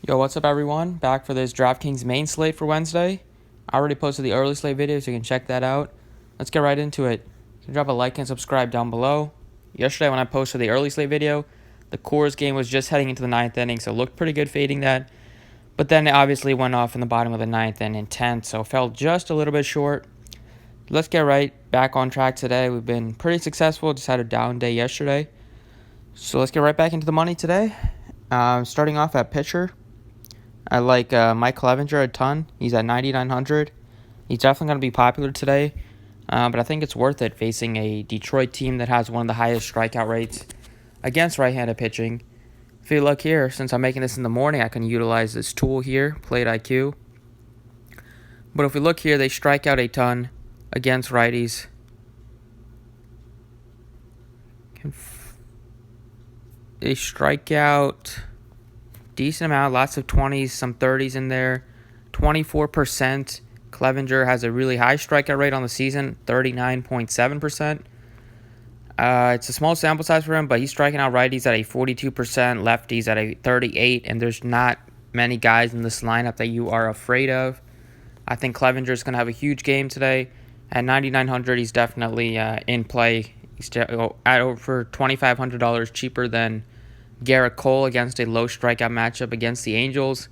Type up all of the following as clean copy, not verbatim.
Yo, what's up everyone? Back for this DraftKings main slate for Wednesday. I already posted the early slate video, so you can check that out. Let's get right into it. You can drop a like and subscribe down below. Yesterday when I posted the early slate video, the Coors game was just heading into the 9th inning, so it looked pretty good fading that. But then it obviously went off in the bottom of the 9th and in 10th, so fell just a little bit short. Let's get right back on track today. We've been pretty successful, just had a down day yesterday. So let's get right back into the money today. Starting off at pitcher. I like Mike Clevenger a ton. He's at 9,900. He's definitely going to be popular today, but I think it's worth it facing a Detroit team that has one of the highest strikeout rates against right-handed pitching. If you look here, since I'm making this in the morning, I can utilize this tool here, Plate IQ. But if we look here, they strike out a ton against righties. They strike out decent amount, lots of 20s, some 30s in there, 24%. Clevenger has a really high strikeout rate on the season, 39.7%. It's a small sample size for him, but he's striking out righties at a 42%, lefties at a 38%, and there's not many guys in this lineup that you are afraid of. I think Clevenger is going to have a huge game today. At 9,900, he's definitely in play. He's at over $2,500 cheaper than Garrett Cole against a low strikeout matchup against the Angels.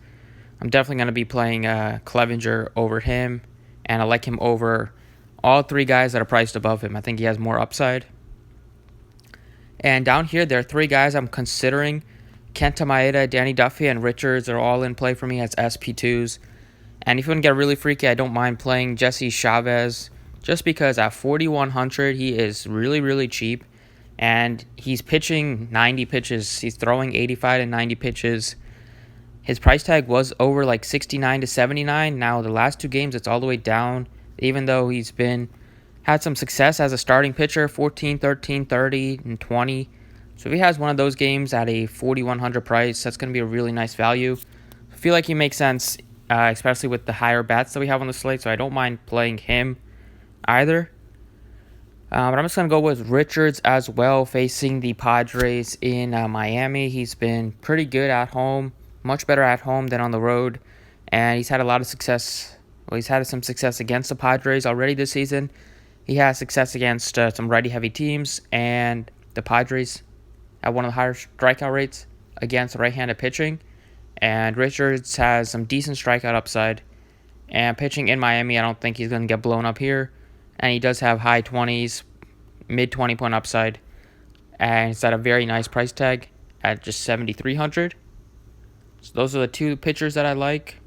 I'm definitely going to be playing Clevenger over him, and I like him over all three guys that are priced above him. I think he has more upside. And down here, there are three guys I'm considering. Kenta Maeda, Danny Duffy, and Richards are all in play for me as SP2s. And if you want to get really freaky, I don't mind playing Jesse Chavez, just because at 4,100, he is really, really cheap. And he's pitching 90 pitches. He's throwing 85 to 90 pitches. His price tag was over like 69 to 79. Now, the last two games, it's all the way down, even though he's had some success as a starting pitcher, 14, 13, 30, and 20. So if he has one of those games at a 4,100 price, that's going to be a really nice value. I feel like he makes sense, especially with the higher bats that we have on the slate, so I don't mind playing him either. But I'm just going to go with Richards as well, facing the Padres in Miami. He's been pretty good at home, much better at home than on the road. And he's had a lot of success. Well, he's had some success against the Padres already this season. He has success against some righty-heavy teams. And the Padres have one of the higher strikeout rates against right-handed pitching. And Richards has some decent strikeout upside. And pitching in Miami, I don't think he's going to get blown up here. And he does have high 20s, mid 20-point upside. And it's at a very nice price tag at just 7,300. So those are the two pitchers that I like.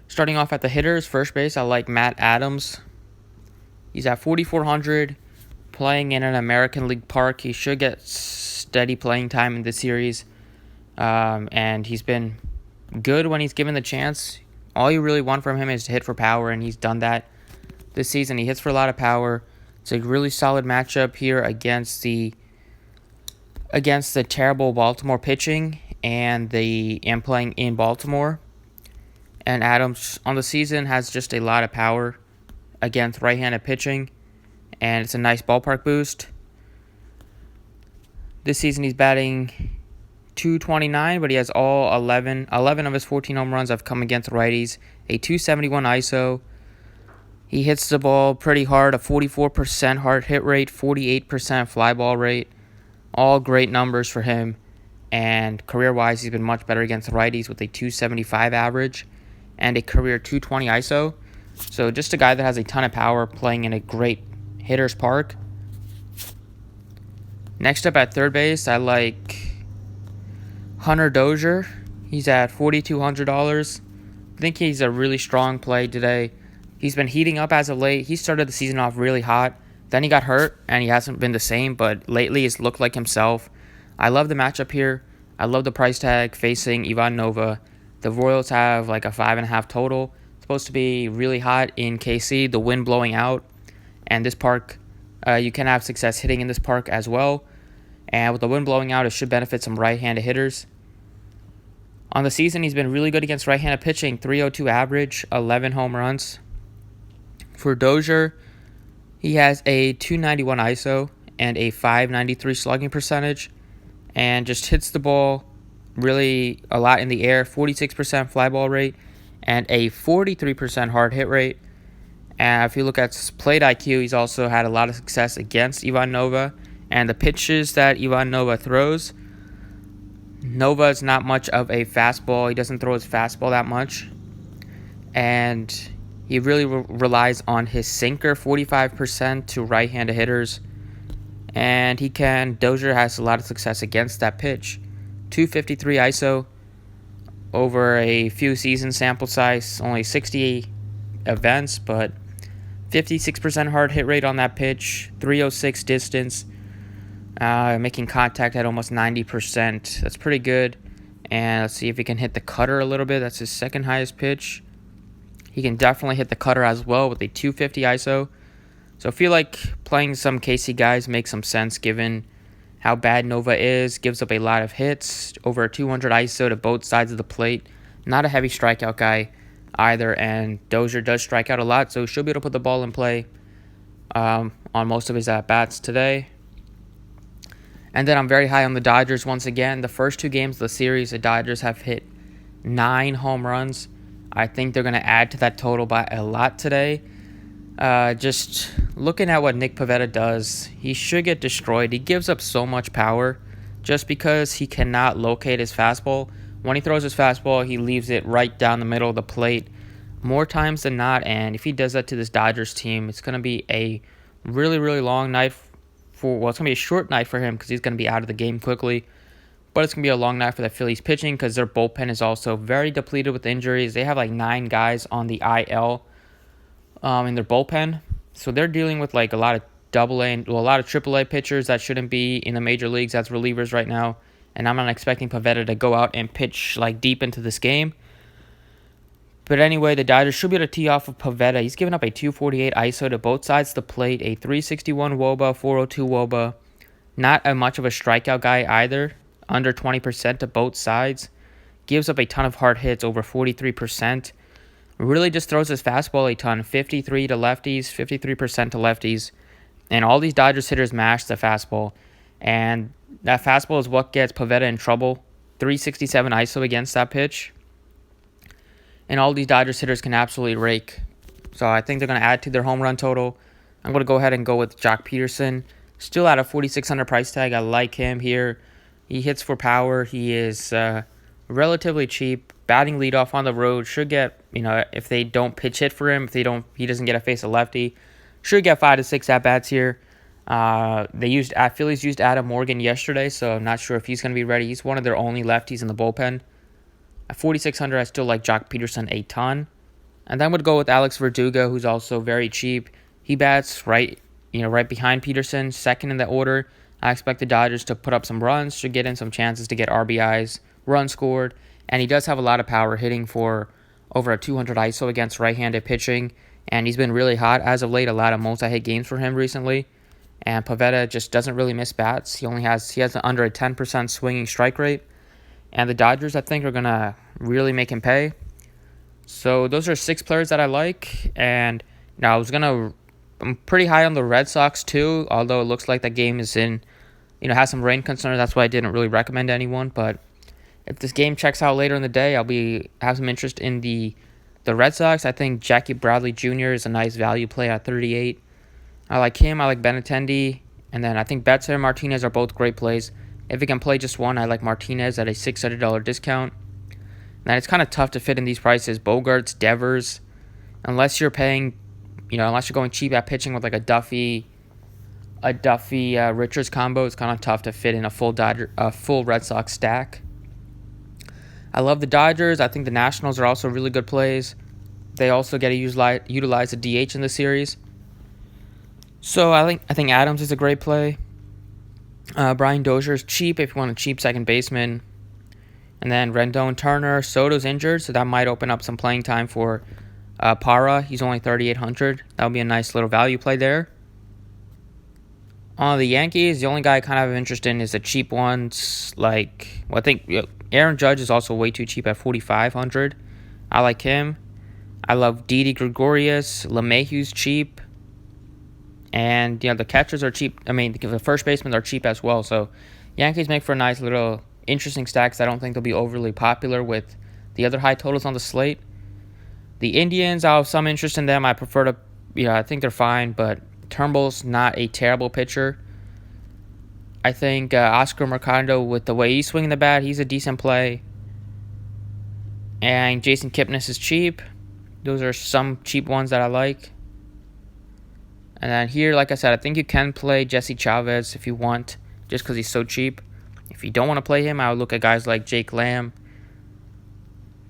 Starting off at the hitters, first base, I like Matt Adams. He's at 4,400, playing in an American League park. He should get steady playing time in this series. And he's been good when he's given the chance. All you really want from him is to hit for power, and he's done that this season. He hits for a lot of power. It's a really solid matchup here against the terrible Baltimore pitching and playing in Baltimore. And Adams on the season has just a lot of power against right-handed pitching, and it's a nice ballpark boost. This season he's batting .229, but he has all 11 of his 14 home runs have come against righties. A .271 ISO. He hits the ball pretty hard, a 44% hard hit rate, 48% fly ball rate. All great numbers for him. And career-wise, he's been much better against righties with a .275 average and a career .220 ISO. So just a guy that has a ton of power playing in a great hitter's park. Next up at third base, I like Hunter Dozier. He's at $4,200. I think he's a really strong play today. He's been heating up as of late. He started the season off really hot. Then he got hurt, and he hasn't been the same, but lately he's looked like himself. I love the matchup here. I love the price tag facing Ivan Nova. The Royals have like a 5.5 total. It's supposed to be really hot in KC, the wind blowing out. And this park, you can have success hitting in this park as well. And with the wind blowing out, it should benefit some right-handed hitters. On the season, he's been really good against right-handed pitching. .302 average, 11 home runs. For Dozier, he has a .291 ISO and a .593 slugging percentage, and just hits the ball really a lot in the air, 46% fly ball rate, and a 43% hard hit rate. And if you look at plate IQ, he's also had a lot of success against Ivan Nova. And the pitches that Ivan Nova throws, Nova is not much of a fastball. He doesn't throw his fastball that much. And he really relies on his sinker, 45% to right-handed hitters. And Dozier has a lot of success against that pitch. 253 ISO over a few season sample size, only 60 events, but 56% hard hit rate on that pitch, 306 distance, making contact at almost 90%. That's pretty good. And let's see if he can hit the cutter a little bit. That's his second highest pitch. He can definitely hit the cutter as well with a 250 ISO. So I feel like playing some KC guys makes some sense given how bad Nova is. Gives up a lot of hits, over a 200 ISO to both sides of the plate. Not a heavy strikeout guy either, and Dozier does strike out a lot, so she'll be able to put the ball in play on most of his at-bats today. And then I'm very high on the Dodgers once again. The first 2 games of the series, the Dodgers have hit 9 home runs. I think they're going to add to that total by a lot today. Just looking at what Nick Pivetta does, he should get destroyed. He gives up so much power just because he cannot locate his fastball. When he throws his fastball, he leaves it right down the middle of the plate more times than not. And if he does that to this Dodgers team, it's going to be a really, really long night it's going to be a short night for him because he's going to be out of the game quickly. But it's going to be a long night for the Phillies pitching because their bullpen is also very depleted with injuries. They have like 9 guys on the IL in their bullpen. So they're dealing with like a lot of a lot of AAA pitchers that shouldn't be in the major leagues as relievers right now. And I'm not expecting Pivetta to go out and pitch like deep into this game. But anyway, the Dodgers should be able to tee off of Pivetta. He's given up a 248 ISO to both sides of the plate, a 361 WOBA, 402 WOBA. Not much of a strikeout guy either, under 20% to both sides. Gives up a ton of hard hits, over 43%. Really just throws his fastball a ton, 53 to lefties, 53% to lefties. And all these Dodgers hitters mash the fastball. And that fastball is what gets Pivetta in trouble. 367 ISO against that pitch. And all these Dodgers hitters can absolutely rake. So I think they're going to add to their home run total. I'm going to go ahead and go with Jock Peterson. Still at a $4,600 price tag. I like him here. He hits for power. He is relatively cheap. Batting leadoff on the road. Should get, if they don't pitch hit for him, he doesn't get a face a lefty. Should get 5 to 6 at-bats here. Phillies used Adam Morgan yesterday, so I'm not sure if he's going to be ready. He's one of their only lefties in the bullpen. At 4,600, I still like Jock Peterson a ton. And then I would go with Alex Verdugo, who's also very cheap. He bats right behind Peterson, second in the order. I expect the Dodgers to put up some runs, should get in some chances to get RBIs, runs scored. And he does have a lot of power, hitting for over a 200 ISO against right-handed pitching. And he's been really hot as of late, a lot of multi-hit games for him recently. And Pivetta just doesn't really miss bats. He has under a 10% swinging strike rate. And the Dodgers, I think, are going to really make him pay. So those are 6 players that I like. And I'm pretty high on the Red Sox too, although it looks like that game is has some rain concerns. That's why I didn't really recommend anyone. But if this game checks out later in the day, have some interest in the Red Sox. I think Jackie Bradley Jr. is a nice value play at 38. I like him. I like Benintendi. And then I think Betts and Martinez are both great plays. If you can play just one, I like Martinez at a $600 discount. And it's kind of tough to fit in these prices. Bogarts, Devers, unless you're paying, unless you're going cheap at pitching with like a Duffy Richards combo, it's kind of tough to fit in a full Red Sox stack. I love the Dodgers. I think the Nationals are also really good plays. They also get to utilize the DH in the series. So I think Adams is a great play. Brian Dozier is cheap if you want a cheap second baseman. And then Rendon, Turner, Soto's injured, so that might open up some playing time for Parra. He's only $3,800. That would be a nice little value play there. On the Yankees, the only guy I kind of have interest in is the cheap ones. I think Aaron Judge is also way too cheap at $4,500. I like him. I love Didi Gregorius. LeMahieu's cheap. And, the catchers are cheap. I mean, the first basemen are cheap as well. So, Yankees make for a nice little interesting stacks. I don't think they'll be overly popular with the other high totals on the slate. The Indians, I have some interest in them. I prefer to, I think they're fine, but Turnbull's not a terrible pitcher. I think Oscar Mercado, with the way he's swinging the bat, he's a decent play. And Jason Kipnis is cheap. Those are some cheap ones that I like. And then here, like I said, I think you can play Jesse Chavez if you want, just because he's so cheap. If you don't want to play him, I would look at guys like Jake Lamb,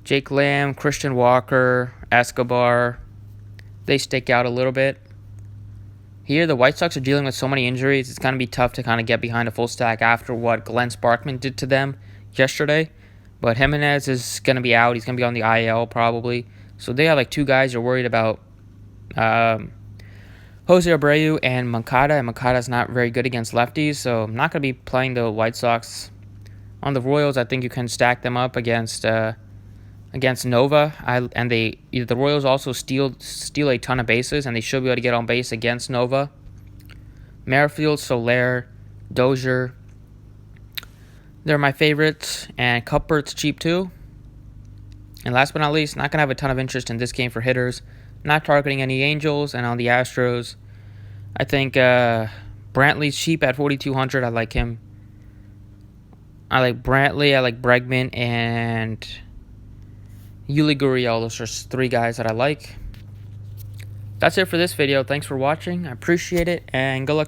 Christian Walker, Escobar. They stick out a little bit. Here, the White Sox are dealing with so many injuries, it's going to be tough to kind of get behind a full stack after what Glenn Sparkman did to them yesterday. But Jimenez is going to be out. He's going to be on the IL probably. So they have like two guys you're worried about. Jose Abreu and Moncada. And Moncada's not very good against lefties, so I'm not going to be playing the White Sox. On the Royals, I think you can stack them up against Nova. The Royals also steal a ton of bases, and they should be able to get on base against Nova. Merrifield, Soler, Dozier. They're my favorites, and Cuthbert's cheap too. And last but not least, not going to have a ton of interest in this game for hitters. Not targeting any Angels, and on the Astros, I think Brantley's cheap at 4,200. I like him. I like Brantley, I like Bregman, and Yuli Gurriel. Those are three guys that I like. That's it for this video. Thanks for watching. I appreciate it, and good luck to